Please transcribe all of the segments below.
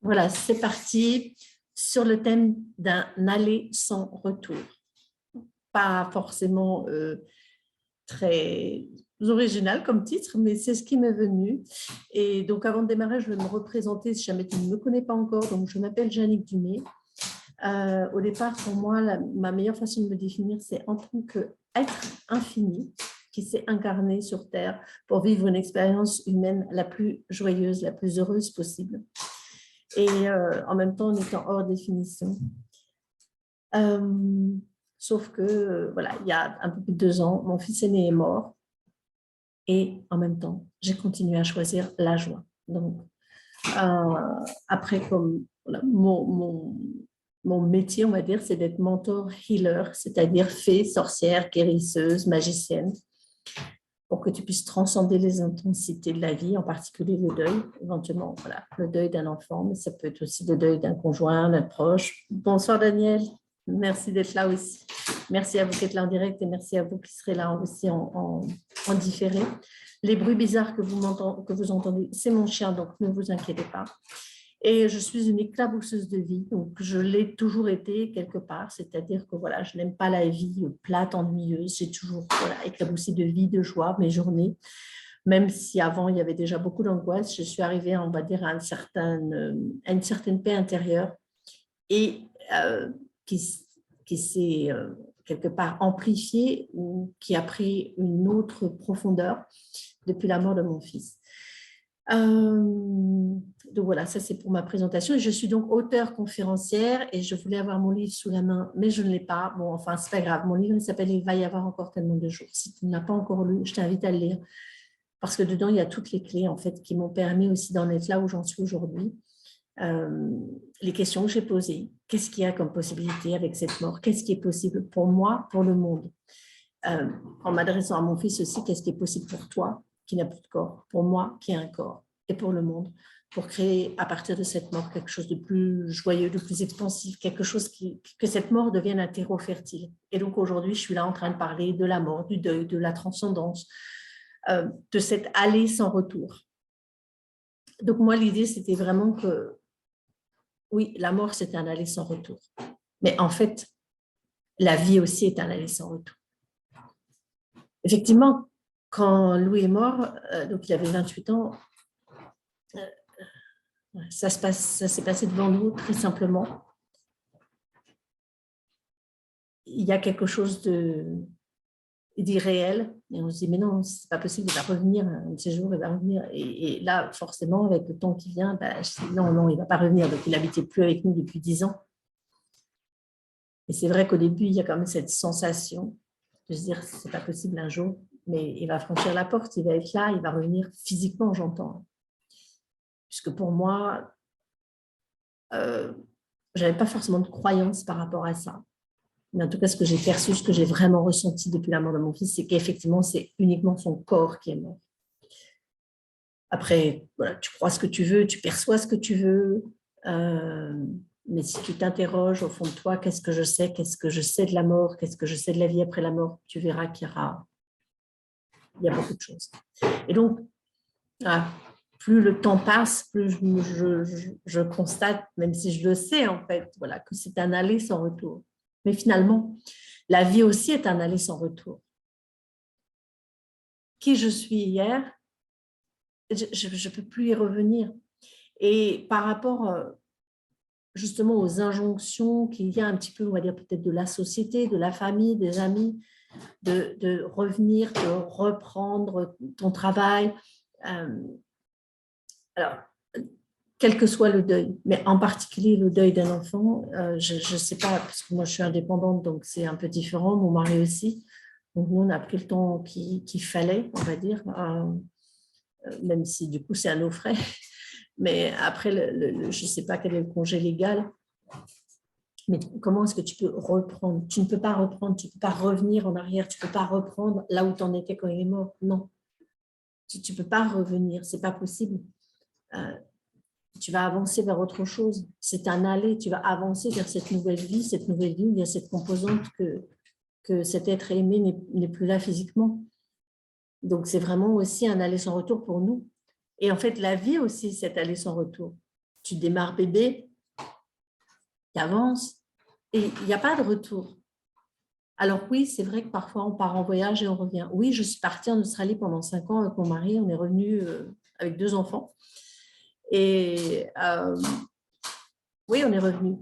Voilà, c'est parti sur le thème d'un aller sans retour. Pas forcément très original comme titre, mais c'est ce qui m'est venu. Et donc, avant de démarrer, je vais me représenter si jamais tu ne me connais pas encore. Donc, je m'appelle Jannick Dumay. Au départ, pour moi, ma meilleure façon de me définir, c'est en tant qu'être infini qui s'est incarné sur Terre pour vivre une expérience humaine la plus joyeuse, la plus heureuse possible. Et en même temps, en étant hors définition. Sauf que, voilà, il y a un peu plus de 2 ans, mon fils aîné est mort. Et en même temps, j'ai continué à choisir la joie. Donc, après, comme voilà, mon métier, on va dire, c'est d'être mentor healer, c'est-à-dire fée, sorcière, guérisseuse, magicienne, pour que tu puisses transcender les intensités de la vie, en particulier le deuil, éventuellement, voilà, le deuil d'un enfant, mais ça peut être aussi le deuil d'un conjoint, d'un proche. Bonsoir Daniel, merci d'être là aussi. Merci à vous qui êtes là en direct et merci à vous qui serez là aussi en différé. Les bruits bizarres que vous entendez, c'est mon chien, donc ne vous inquiétez pas. Et je suis une éclabousseuse de vie, donc je l'ai toujours été quelque part, c'est-à-dire que voilà, je n'aime pas la vie plate, ennuyeuse, j'ai toujours éclaboussé de vie, de joie mes journées, même si avant il y avait déjà beaucoup d'angoisse, je suis arrivée, on va dire, à une certaine paix intérieure et qui s'est quelque part amplifiée ou qui a pris une autre profondeur depuis la mort de mon fils. Donc voilà, ça c'est pour ma présentation. Je suis donc auteure conférencière et je voulais avoir mon livre sous la main, mais je ne l'ai pas. Bon, enfin, c'est pas grave. Mon livre il s'appelle « Il va y avoir encore tellement de jours ». Si tu ne l'as pas encore lu, je t'invite à le lire parce que dedans, il y a toutes les clés en fait qui m'ont permis aussi d'en être là où j'en suis aujourd'hui. Les questions que j'ai posées, qu'est-ce qu'il y a comme possibilité avec cette mort? Qu'est-ce qui est possible pour moi, pour le monde? En m'adressant à mon fils aussi, qu'est-ce qui est possible pour toi qui n'a plus de corps, pour moi qui ai un corps, et pour le monde, pour créer à partir de cette mort quelque chose de plus joyeux, de plus expansif, quelque chose que cette mort devienne un terreau fertile. Et donc aujourd'hui, je suis là en train de parler de la mort, du deuil, de la transcendance, de cet aller sans retour. Donc moi, l'idée, c'était vraiment que, oui, la mort, c'est un aller sans retour. Mais en fait, la vie aussi est un aller sans retour. Effectivement, quand Louis est mort, donc il avait 28 ans, ça s'est passé devant nous très simplement. Il y a quelque chose d'irréel et on se dit mais non, c'est pas possible, il va revenir un de ces jours, il va revenir. Et là, forcément, avec le temps qui vient, je dis non, il va pas revenir. Donc il n'habitait plus avec nous depuis 10 ans. Et c'est vrai qu'au début, il y a quand même cette sensation de se dire c'est pas possible un jour, mais il va franchir la porte, il va être là, il va revenir physiquement, j'entends. Puisque pour moi, je n'avais pas forcément de croyance par rapport à ça. Mais en tout cas, ce que j'ai perçu, ce que j'ai vraiment ressenti depuis la mort de mon fils, c'est qu'effectivement, c'est uniquement son corps qui est mort. Après, voilà, tu crois ce que tu veux, tu perçois ce que tu veux, mais si tu t'interroges au fond de toi, qu'est-ce que je sais de la mort, qu'est-ce que je sais de la vie après la mort, tu verras qu'il y a beaucoup de choses. Et donc, plus le temps passe, plus je constate, même si je le sais en fait, voilà, que c'est un aller sans retour. Mais finalement, la vie aussi est un aller sans retour. Qui je suis hier, je ne peux plus y revenir. Et par rapport justement aux injonctions qu'il y a un petit peu, on va dire peut-être de la société, de la famille, des amis, de revenir, de reprendre ton travail. Alors, quel que soit le deuil, mais en particulier le deuil d'un enfant, je ne sais pas, parce que moi je suis indépendante, donc c'est un peu différent, mon mari aussi. Donc nous, on a pris le temps qu'il fallait, on va dire, même si du coup c'est à nos frais. Mais après, je ne sais pas quel est le congé légal, mais comment est-ce que tu peux reprendre? Tu ne peux pas reprendre, tu ne peux pas revenir en arrière, tu ne peux pas reprendre là où tu en étais quand il est mort. Non, tu ne peux pas revenir, ce n'est pas possible. Tu vas avancer vers autre chose. C'est un aller, tu vas avancer vers cette nouvelle vie où il y a cette composante que cet être aimé n'est plus là physiquement. Donc, c'est vraiment aussi un aller sans retour pour nous. Et en fait, la vie aussi, c'est aller sans retour. tu démarres bébé, tu avances et il n'y a pas de retour. Alors oui, c'est vrai que parfois on part en voyage et on revient. Oui, je suis partie en Australie pendant 5 ans avec mon mari, on est revenu avec 2 enfants. Et oui, on est revenu.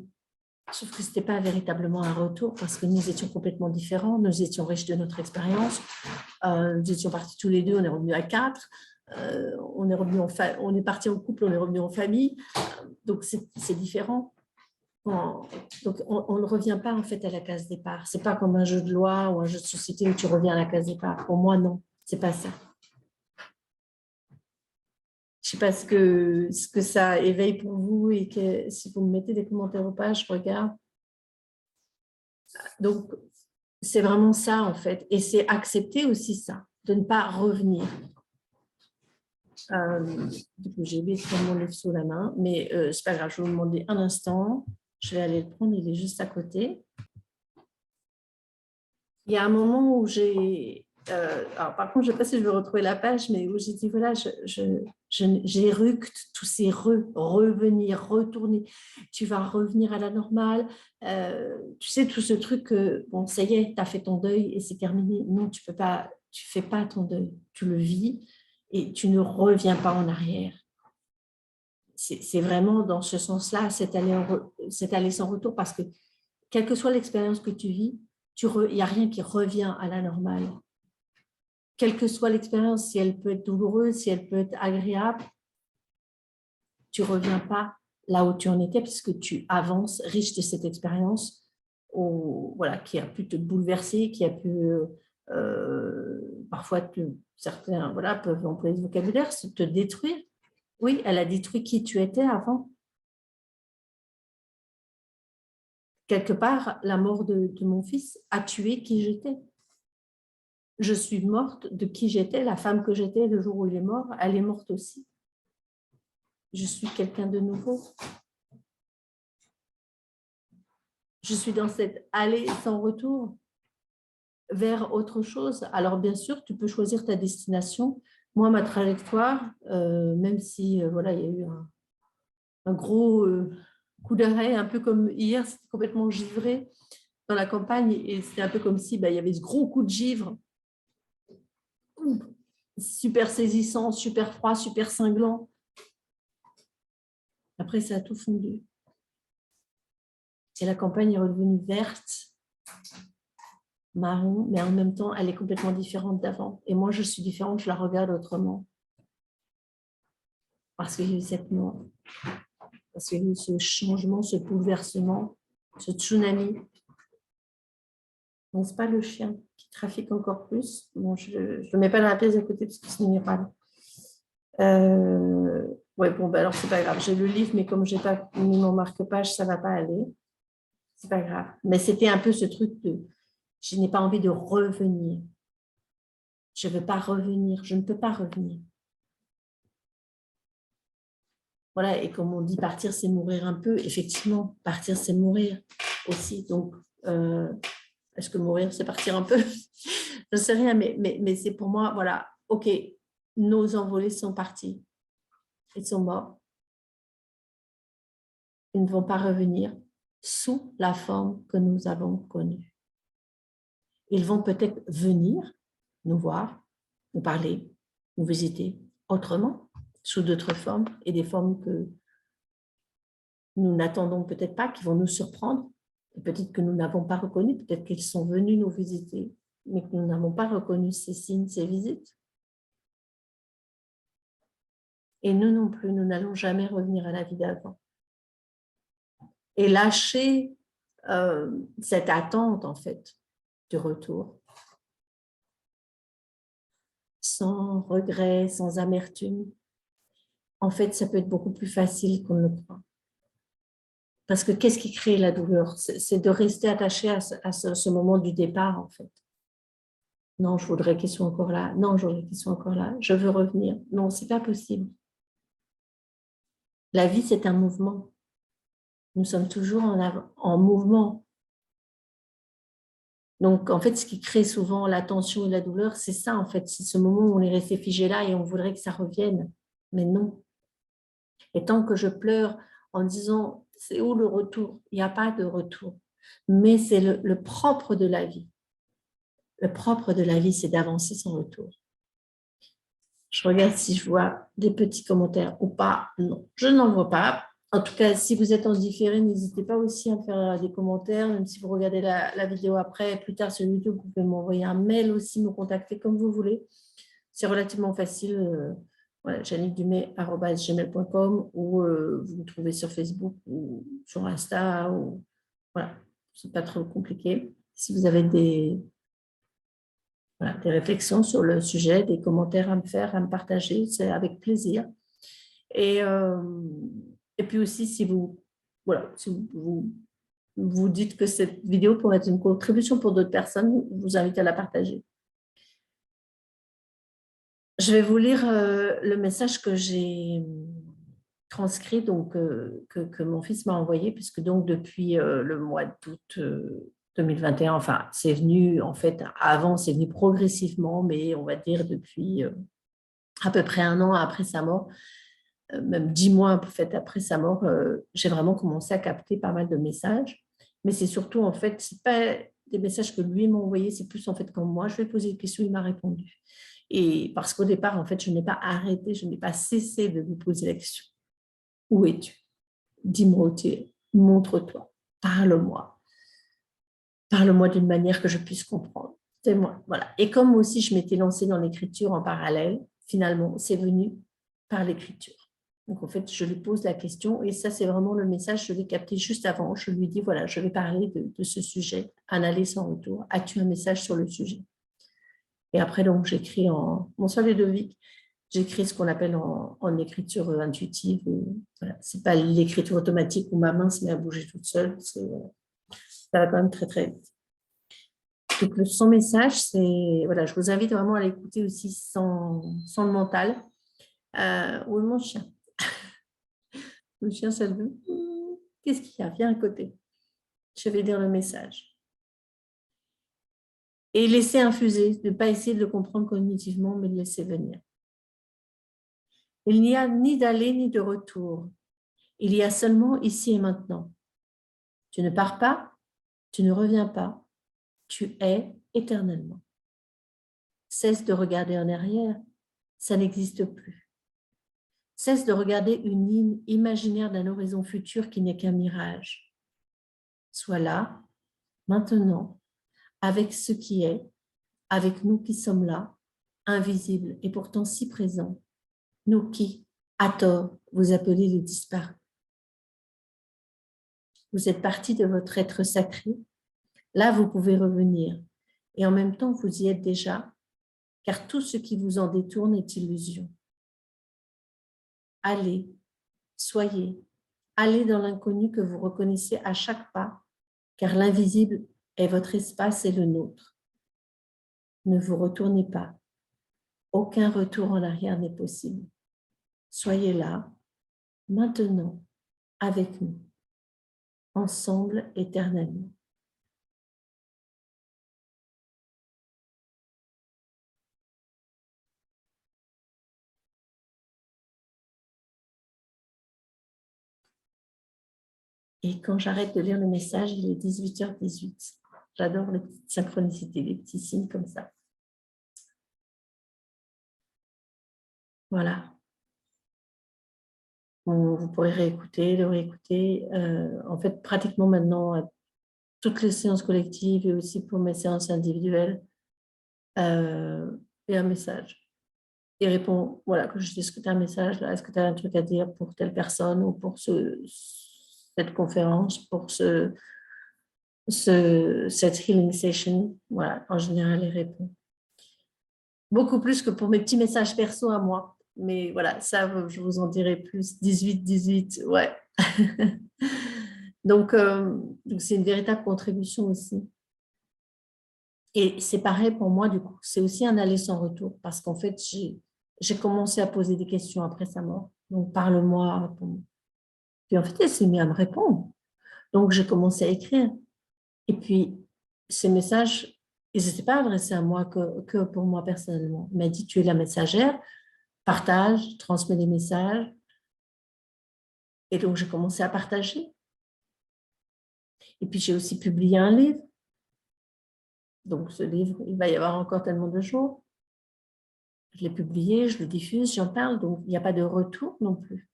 Sauf que ce n'était pas véritablement un retour parce que nous étions complètement différents, nous étions riches de notre expérience, nous étions partis tous les deux, on est revenus à 4, on est partis en couple, on est revenu en famille, donc c'est différent. Donc on ne revient pas en fait à la case départ. C'est pas comme un jeu de loi ou un jeu de société où tu reviens à la case départ. Pour moi, non, c'est pas ça. Je sais pas ce que ça éveille pour vous et que si vous me mettez des commentaires au page, je regarde. Donc, c'est vraiment ça, en fait. Et c'est accepter aussi ça, de ne pas revenir. Du coup, j'ai oublié de prendre mon livre sous la main, mais c'est pas grave, je vais vous demander un instant. Je vais aller le prendre, il est juste à côté. Il y a un moment où j'ai... alors, par contre, je ne sais pas si je vais retrouver la page, mais où j'ai dit, voilà, j'éructe tous ces revenir, retourner. Tu vas revenir à la normale. Tu sais, tout ce truc que, bon, ça y est, tu as fait ton deuil et c'est terminé. Non, tu peux pas, tu fais pas ton deuil. Tu le vis et tu ne reviens pas en arrière. C'est vraiment dans ce sens-là, cette allée sans retour, parce que quelle que soit l'expérience que tu vis, il n'y a rien qui revient à la normale. Quelle que soit l'expérience, si elle peut être douloureuse, si elle peut être agréable, tu ne reviens pas là où tu en étais puisque tu avances riche de cette expérience voilà, qui a pu te bouleverser, qui a pu parfois, certains voilà, peuvent employer ce vocabulaire, te détruire. Oui, elle a détruit qui tu étais avant. Quelque part, la mort de mon fils a tué qui j'étais. Je suis morte de qui j'étais, la femme que j'étais le jour où il est mort, elle est morte aussi. Je suis quelqu'un de nouveau. Je suis dans cette allée sans retour vers autre chose. Alors, bien sûr, tu peux choisir ta destination. Moi, ma trajectoire, même si voilà, il y a eu un gros coup d'arrêt, un peu comme hier, c'était complètement givré dans la campagne et c'était un peu comme si il y avait ce gros coup de givre super saisissant, super froid, super cinglant. Après, ça a tout fondu. Et la campagne est redevenue verte, marron, mais en même temps, elle est complètement différente d'avant. Et moi, je suis différente, je la regarde autrement. Parce qu'il y a eu cette mort, parce qu'il y a eu ce changement, ce bouleversement, ce tsunami. Donc, ce n'est pas le chien qui trafique encore plus. Bon, je ne le mets pas dans la pièce à côté parce que c'est minéral. Ouais, bon, alors, c'est pas grave. J'ai le livre, mais comme je n'ai pas mis mon marque-page, ça ne va pas aller. C'est pas grave. Mais c'était un peu ce truc de je n'ai pas envie de revenir. Je ne veux pas revenir. Je ne peux pas revenir. Voilà, et comme on dit, partir, c'est mourir un peu. Effectivement, partir, c'est mourir aussi. Donc, est-ce que mourir, c'est partir un peu? Je ne sais rien, mais c'est pour moi, voilà, ok, nos envolés sont partis. Ils sont morts. Ils ne vont pas revenir sous la forme que nous avons connue. Ils vont peut-être venir nous voir, nous parler, nous visiter autrement, sous d'autres formes et des formes que nous n'attendons peut-être pas, qui vont nous surprendre, et peut-être que nous n'avons pas reconnu, peut-être qu'ils sont venus nous visiter, mais que nous n'avons pas reconnu ces signes, ces visites. Et nous non plus, nous n'allons jamais revenir à la vie d'avant. Et lâcher cette attente, en fait, du retour. Sans regret, sans amertume. En fait, ça peut être beaucoup plus facile qu'on ne le croit. Parce que qu'est-ce qui crée la douleur? C'est de rester attaché à ce moment du départ, en fait. Non, je voudrais qu'ils soient encore là. Non, je voudrais qu'ils soient encore là. Je veux revenir. Non, ce n'est pas possible. La vie, c'est un mouvement. Nous sommes toujours en mouvement. Donc, en fait, ce qui crée souvent la tension et la douleur, c'est ça, en fait. C'est ce moment où on est resté figé là et on voudrait que ça revienne. Mais non. Et tant que je pleure en disant c'est où le retour? Il n'y a pas de retour, mais c'est le propre de la vie. Le propre de la vie, c'est d'avancer sans retour. Je regarde si je vois des petits commentaires ou pas. Non, je n'en vois pas. En tout cas, si vous êtes en différé, n'hésitez pas aussi à me faire des commentaires, même si vous regardez la vidéo après, plus tard sur YouTube, vous pouvez m'envoyer un mail aussi, me contacter comme vous voulez. C'est relativement facile. Voilà, jannickdumay@gmail.com ou vous me trouvez sur Facebook ou sur Insta. Voilà, c'est pas trop compliqué. Si vous avez des réflexions sur le sujet, des commentaires à me faire, à me partager, c'est avec plaisir. Et puis aussi, si vous dites que cette vidéo pourrait être une contribution pour d'autres personnes, je vous invite à la partager. Je vais vous lire le message que j'ai transcrit, donc que mon fils m'a envoyé, puisque donc depuis le mois d'août 2021, enfin, c'est venu, en fait, avant, c'est venu progressivement, mais on va dire depuis à peu près 1 an après sa mort, même 10 mois en fait, après sa mort, j'ai vraiment commencé à capter pas mal de messages. Mais c'est surtout, en fait, ce n'est pas des messages que lui m'a envoyés, c'est plus en fait quand moi, je lui ai posé une question, il m'a répondu. Et parce qu'au départ, en fait, je n'ai pas arrêté, je n'ai pas cessé de lui poser la question. Où es-tu? Dis-moi où tu es. Montre-toi. Parle-moi. Parle-moi d'une manière que je puisse comprendre. C'est moi. Voilà. Et comme aussi, je m'étais lancée dans l'écriture en parallèle, finalement, c'est venu par l'écriture. Donc, en fait, je lui pose la question et ça, c'est vraiment le message, je l'ai capté juste avant. Je lui dis, voilà, je vais parler de ce sujet, un aller sans retour. As-tu un message sur le sujet? Et après, donc, j'écris en... Bonsoir Ludovic. J'écris ce qu'on appelle en écriture intuitive. Voilà. Ce n'est pas l'écriture automatique où ma main se met à bouger toute seule. Ça va quand même très, très vite. Donc, son message, c'est... Voilà, je vous invite vraiment à l'écouter aussi sans le mental. Où est mon chien? Le chien se lève. Qu'est-ce qu'il y a? Viens à côté. Je vais lire le message. Et laisser infuser, de ne pas essayer de le comprendre cognitivement, mais de laisser venir. Il n'y a ni d'aller ni de retour. Il y a seulement ici et maintenant. Tu ne pars pas, tu ne reviens pas, tu es éternellement. Cesse de regarder en arrière, ça n'existe plus. Cesse de regarder une ligne imaginaire d'un horizon futur qui n'est qu'un mirage. Sois là, maintenant, avec ce qui est, avec nous qui sommes là, invisibles et pourtant si présents, nous qui, à tort, vous appelez les disparus. Vous êtes partie de votre être sacré. Là, vous pouvez revenir. Et en même temps, vous y êtes déjà, car tout ce qui vous en détourne est illusion. Allez, soyez, allez dans l'inconnu que vous reconnaissez à chaque pas, car l'invisible est votre espace et le nôtre. Ne vous retournez pas. Aucun retour en arrière n'est possible. Soyez là, maintenant, avec nous, ensemble éternellement. Et quand j'arrête de lire le message, il est 18h18. J'adore les petites synchronicités, les petits signes comme ça. Voilà. Vous pourrez réécouter, le réécouter. En fait, pratiquement maintenant, à toutes les séances collectives et aussi pour mes séances individuelles, il y a un message. Il répond, voilà, que je discute un message, là, est-ce que tu as un truc à dire pour telle personne ou pour cette conférence, pour cette healing session? Voilà, en général, il répond. Beaucoup plus que pour mes petits messages perso à moi. Mais voilà, ça, je vous en dirai plus. 18, ouais. Donc, c'est une véritable contribution aussi. Et c'est pareil pour moi, du coup. C'est aussi un aller sans retour parce qu'en fait, j'ai commencé à poser des questions après sa mort. Donc, parle-moi, réponds-moi. Puis en fait, elle s'est mise à me répondre. Donc, j'ai commencé à écrire. Et puis, ces messages, ils n'étaient pas adressés à moi que pour moi personnellement. Il m'a dit, tu es la messagère, partage, transmets des messages. Et donc, j'ai commencé à partager. Et puis, j'ai aussi publié un livre. Donc, ce livre, il va y avoir encore tellement de jours. Je l'ai publié, je le diffuse, j'en parle. Donc, il n'y a pas de retour non plus.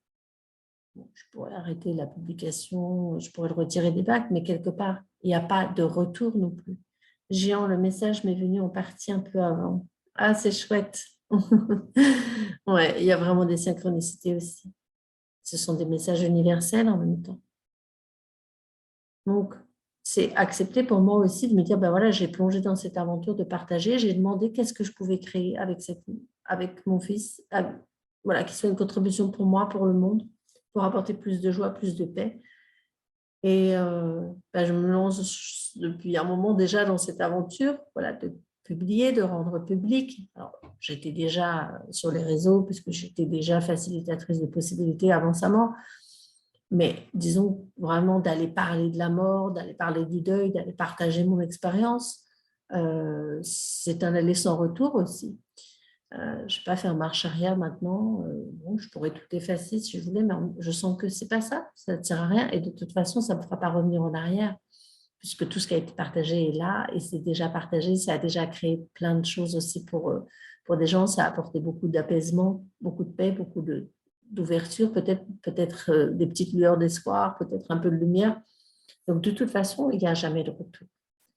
Bon, je pourrais arrêter la publication, je pourrais le retirer des bacs, mais quelque part, il n'y a pas de retour non plus. Géant, le message m'est venu en partie un peu avant. Ah, c'est chouette. Ouais, il y a vraiment des synchronicités aussi. Ce sont des messages universels en même temps. Donc, c'est accepté pour moi aussi de me dire, ben voilà, j'ai plongé dans cette aventure de partager, j'ai demandé qu'est-ce que je pouvais créer avec mon fils, voilà, qui soit une contribution pour moi, pour le monde, pour apporter plus de joie, plus de paix. Et ben, je me lance depuis un moment déjà dans cette aventure, voilà, de publier, de rendre public. Alors, j'étais déjà sur les réseaux, puisque j'étais déjà facilitatrice de possibilités avant sa mort. Mais disons vraiment d'aller parler de la mort, d'aller parler du deuil, d'aller partager mon expérience, c'est un aller sans retour aussi. Je ne vais pas faire marche arrière maintenant. Bon, je pourrais tout effacer si je voulais, mais je sens que ce n'est pas ça, ça ne sert à rien. Et de toute façon, ça ne me fera pas revenir en arrière, puisque tout ce qui a été partagé est là et c'est déjà partagé. Ça a déjà créé plein de choses aussi pour des gens. Ça a apporté beaucoup d'apaisement, beaucoup de paix, beaucoup d'ouverture, peut-être des petites lueurs d'espoir, peut-être un peu de lumière. Donc, de toute façon, il n'y a jamais de retour.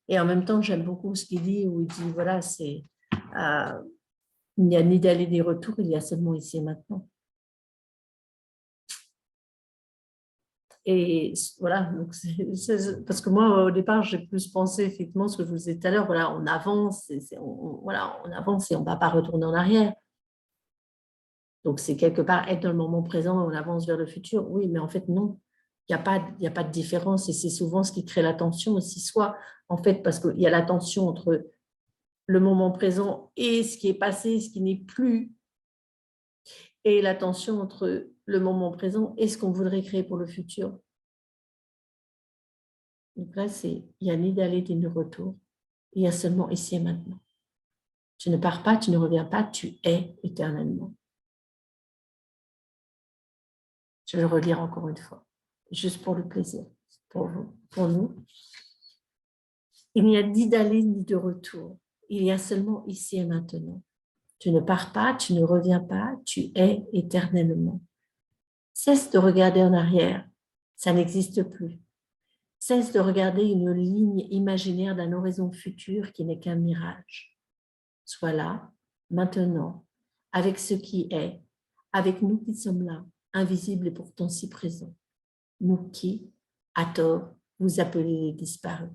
Et en même temps, j'aime beaucoup ce qu'il dit, où il dit, voilà, il n'y a ni d'aller ni retour, il y a seulement ici et maintenant. Et voilà, donc parce que moi, au départ, j'ai plus pensé effectivement ce que je vous disais tout à l'heure, voilà, on avance, voilà, on avance et on ne va pas retourner en arrière. Donc, c'est quelque part être dans le moment présent et on avance vers le futur. Oui, mais en fait, non. Il n'y a pas de différence et c'est souvent ce qui crée la tension aussi. Soit, en fait, parce qu'il y a la tension entre le moment présent et ce qui est passé, ce qui n'est plus, et la tension entre le moment présent et ce qu'on voudrait créer pour le futur. Donc là, il n'y a ni d'aller ni de retour. Il y a seulement ici et maintenant. Tu ne pars pas, tu ne reviens pas, tu es éternellement. Je vais le relire encore une fois, juste pour le plaisir, pour vous, pour nous. Il n'y a ni d'aller ni de retour. Il y a seulement ici et maintenant. Tu ne pars pas, tu ne reviens pas, tu es éternellement. Cesse de regarder en arrière, ça n'existe plus. Cesse de regarder une ligne imaginaire d'un horizon futur qui n'est qu'un mirage. Sois là, maintenant, avec ce qui est, avec nous qui sommes là, invisibles et pourtant si présents. Nous qui, à tort, vous appelez les disparus.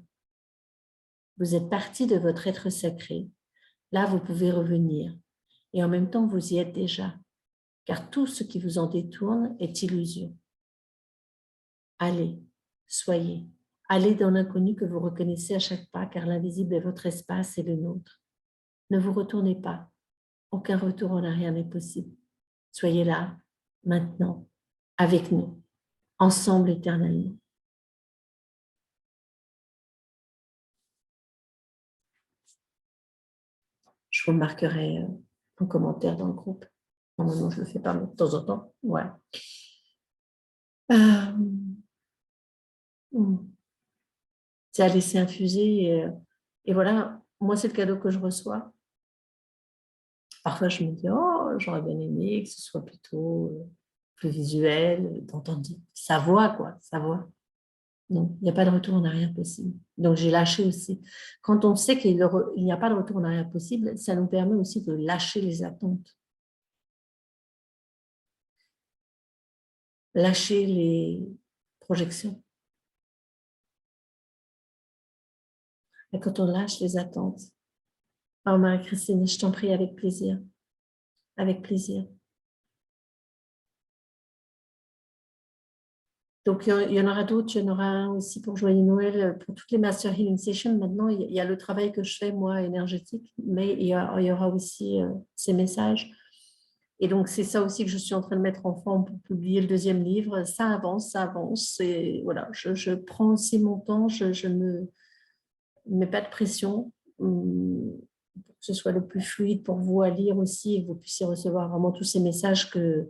Vous êtes partie de votre être sacré. Là, vous pouvez revenir. Et en même temps, vous y êtes déjà, car tout ce qui vous en détourne est illusion. Allez, soyez. Allez dans l'inconnu que vous reconnaissez à chaque pas, car l'invisible est votre espace et le nôtre. Ne vous retournez pas. Aucun retour en arrière n'est possible. Soyez là, maintenant, avec nous, ensemble éternellement. Je vous marquerai en commentaire dans le groupe. Normalement, je ne le fais pas, mais de temps en temps. Ouais. Euh, c'est à laisser infuser. Et voilà, moi, c'est le cadeau que je reçois. Parfois, je me dis, oh, j'aurais bien aimé que ce soit plutôt plus visuel, d'entendre sa voix, quoi, sa voix. Non, il n'y a pas de retour en arrière possible. Donc, j'ai lâché aussi. Quand on sait qu'il n'y a pas de retour en arrière possible, ça nous permet aussi de lâcher les attentes. Lâcher les projections. Et quand on lâche les attentes, oh Marie-Christine, je t'en prie avec plaisir. Avec plaisir. Donc, il y en aura d'autres. Il y en aura un aussi pour Joyeux Noël. Pour toutes les Master Healing Sessions, maintenant, il y a le travail que je fais, moi, énergétique, mais il y aura aussi ces messages. Et donc, c'est ça aussi que je suis en train de mettre en forme pour publier le deuxième livre. Ça avance, ça avance. Et voilà, je prends aussi mon temps. Je ne mets pas de pression pour que ce soit le plus fluide pour vous à lire aussi et que vous puissiez recevoir vraiment tous ces messages que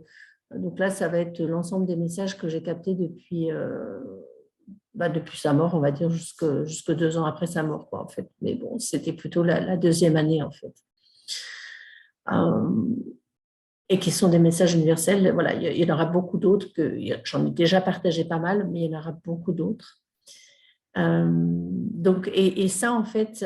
Donc là, ça va être l'ensemble des messages que j'ai captés depuis, depuis sa mort, on va dire, jusque 2 ans après sa mort, quoi, en fait. Mais bon, c'était plutôt la deuxième année, en fait. Et qui sont des messages universels. Voilà, il y en aura beaucoup d'autres, j'en ai déjà partagé pas mal, mais il y en aura beaucoup d'autres. Donc, et ça, en fait,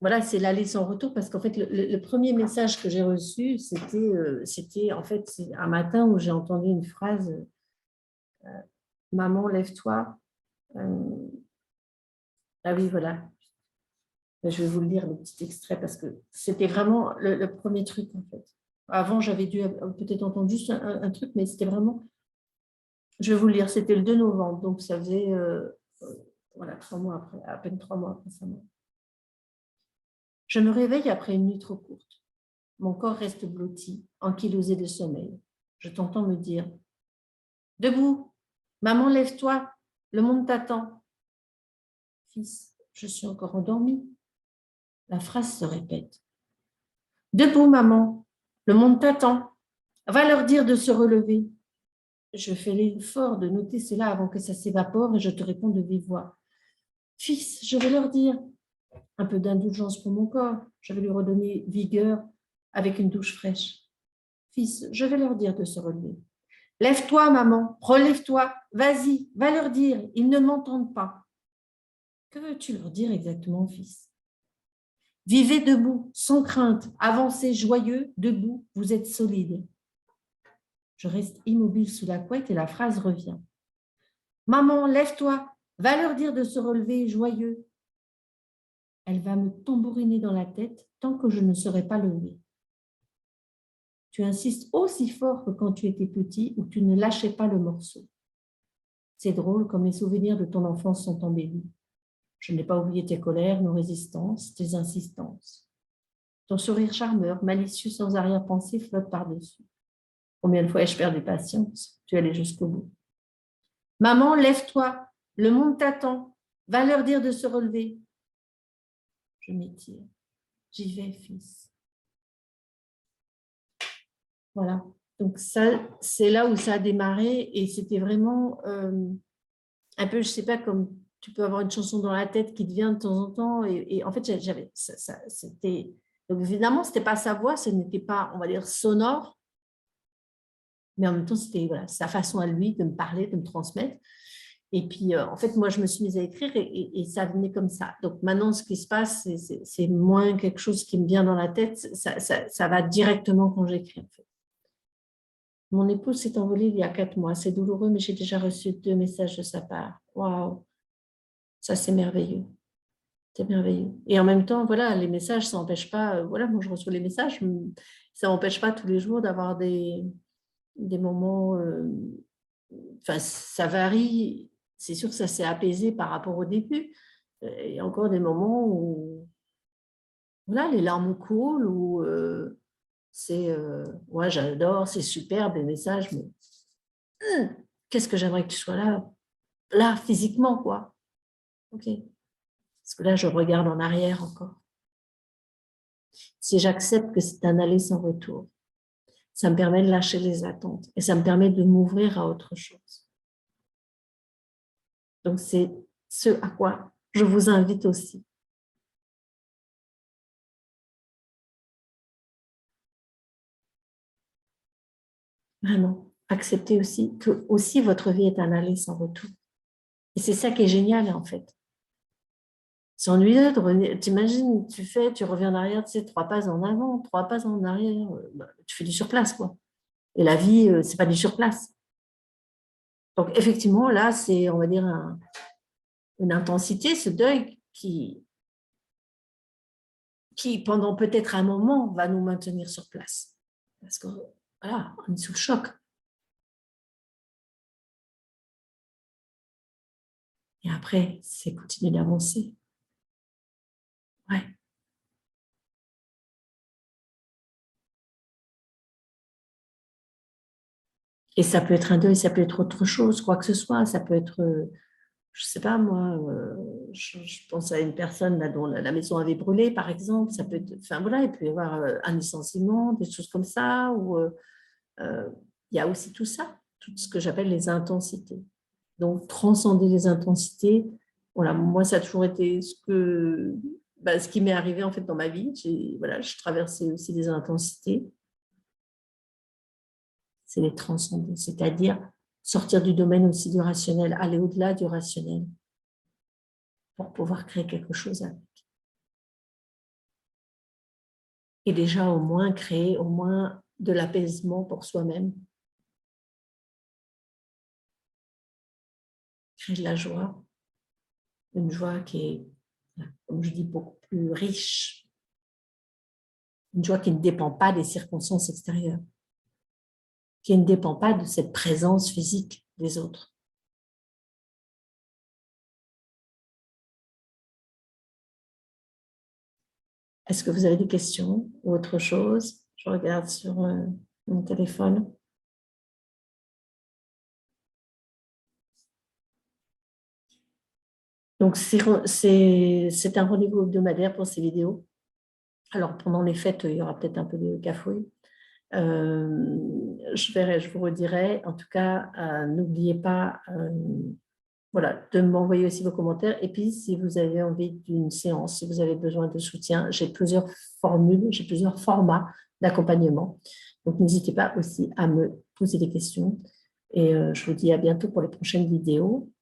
voilà, c'est l'aller sans retour, parce qu'en fait, le premier message que j'ai reçu, c'était en fait un matin où j'ai entendu une phrase, maman, lève-toi. Ah oui, voilà. Je vais vous le lire, le petit extrait, parce que c'était vraiment le premier truc, en fait. Avant, j'avais dû peut-être entendre juste un truc, mais c'était vraiment... Je vais vous le lire, c'était le 2 novembre, donc ça faisait voilà, 3 mois après, à peine 3 mois après sa mort. Je me réveille après une nuit trop courte. Mon corps reste blotti, ankylosé de sommeil. Je t'entends me dire « Debout, maman, lève-toi, le monde t'attend. » Fils, je suis encore endormie. La phrase se répète. « Debout, maman, le monde t'attend. Va leur dire de se relever. » Je fais l'effort de noter cela avant que ça s'évapore et je te réponds de vive voix. « Fils, je vais leur dire. » Un peu d'indulgence pour mon corps. Je vais lui redonner vigueur avec une douche fraîche. « Fils, je vais leur dire de se relever. » « Lève-toi, maman, relève-toi, vas-y, va leur dire, ils ne m'entendent pas. » Que veux-tu leur dire exactement, fils? Vivez debout, sans crainte, avancez joyeux, debout, vous êtes solide. Je reste immobile sous la couette et la phrase revient. Maman, lève-toi, va leur dire de se relever joyeux. Elle va me tambouriner dans la tête tant que je ne serai pas levé. Tu insistes aussi fort que quand tu étais petit où tu ne lâchais pas le morceau. C'est drôle comme les souvenirs de ton enfance sont embellis. Je n'ai pas oublié tes colères, nos résistances, tes insistances. Ton sourire charmeur, malicieux sans arrière-pensée, flotte par-dessus. Combien de fois ai-je perdu patience? Tu es allé jusqu'au bout. Maman, lève-toi, le monde t'attend. Va leur dire de se relever. Je m'étire. J'y vais, fils. Voilà. Donc ça, c'est là où ça a démarré et c'était vraiment un peu, je sais pas, comme tu peux avoir une chanson dans la tête qui te vient de temps en temps et en fait, j'avais, c'était, donc évidemment, c'était pas sa voix, ce n'était pas, on va dire, sonore, mais en même temps, c'était voilà, sa façon à lui de me parler, de me transmettre. Et puis, en fait, moi, je me suis mise à écrire et ça venait comme ça. Donc maintenant, ce qui se passe, c'est moins quelque chose qui me vient dans la tête, ça va directement quand j'écris, en fait. Mon épouse s'est envolé il y a 4 mois. C'est douloureux, mais j'ai déjà reçu 2 messages de sa part. Waouh, ça c'est merveilleux. C'est merveilleux. Et en même temps, voilà, les messages, ça n'empêche pas, voilà, moi je reçois les messages, ça n'empêche pas tous les jours d'avoir des moments, enfin, ça varie. C'est sûr que ça s'est apaisé par rapport au début. Il y a encore des moments où, voilà, les larmes coulent, où c'est, ouais, j'adore, c'est super, des messages, mais qu'est-ce que j'aimerais que tu sois là, physiquement, quoi. Ok. Parce que là, je regarde en arrière encore. Si j'accepte que c'est un aller sans retour, ça me permet de lâcher les attentes et ça me permet de m'ouvrir à autre chose. Donc, c'est ce à quoi je vous invite aussi. Vraiment, acceptez aussi que aussi votre vie est un aller sans retour. Et c'est ça qui est génial, en fait. C'est ennuyeux de revenir. T'imagines, tu reviens en arrière, tu sais, 3 pas en avant, 3 pas en arrière, tu fais du surplace, quoi. Et la vie, c'est pas du surplace. Donc, effectivement, là, c'est, on va dire, une intensité, ce deuil qui, pendant peut-être un moment, va nous maintenir sur place. Parce que, voilà, on est sous le choc. Et après, c'est continuer d'avancer. Ouais. Et ça peut être un deuil, ça peut être autre chose, quoi que ce soit. Ça peut être, je sais pas moi, je pense à une personne là, dont la maison avait brûlé, par exemple. Ça peut être, enfin voilà, il peut y avoir un licenciement, des choses comme ça, ou il y a aussi tout ça, tout ce que j'appelle les intensités. Donc, transcender les intensités, voilà, moi, ça a toujours été ce qui m'est arrivé en fait dans ma vie. Je traversais aussi des intensités. C'est les transcender, c'est-à-dire sortir du domaine aussi du rationnel, aller au-delà du rationnel pour pouvoir créer quelque chose avec. Et déjà, au moins, créer au moins de l'apaisement pour soi-même. Créer de la joie. Une joie qui est, comme je dis, beaucoup plus riche. Une joie qui ne dépend pas des circonstances extérieures. Qui ne dépend pas de cette présence physique des autres. Est-ce que vous avez des questions ou autre chose? Je regarde sur mon téléphone. Donc, c'est un rendez-vous hebdomadaire pour ces vidéos. Alors, pendant les fêtes, il y aura peut-être un peu de cafouille. Je vous redirai. En tout cas, n'oubliez pas de m'envoyer aussi vos commentaires. Et puis, si vous avez envie d'une séance, si vous avez besoin de soutien, j'ai plusieurs formules, j'ai plusieurs formats d'accompagnement. Donc, n'hésitez pas aussi à me poser des questions. Et je vous dis à bientôt pour les prochaines vidéos.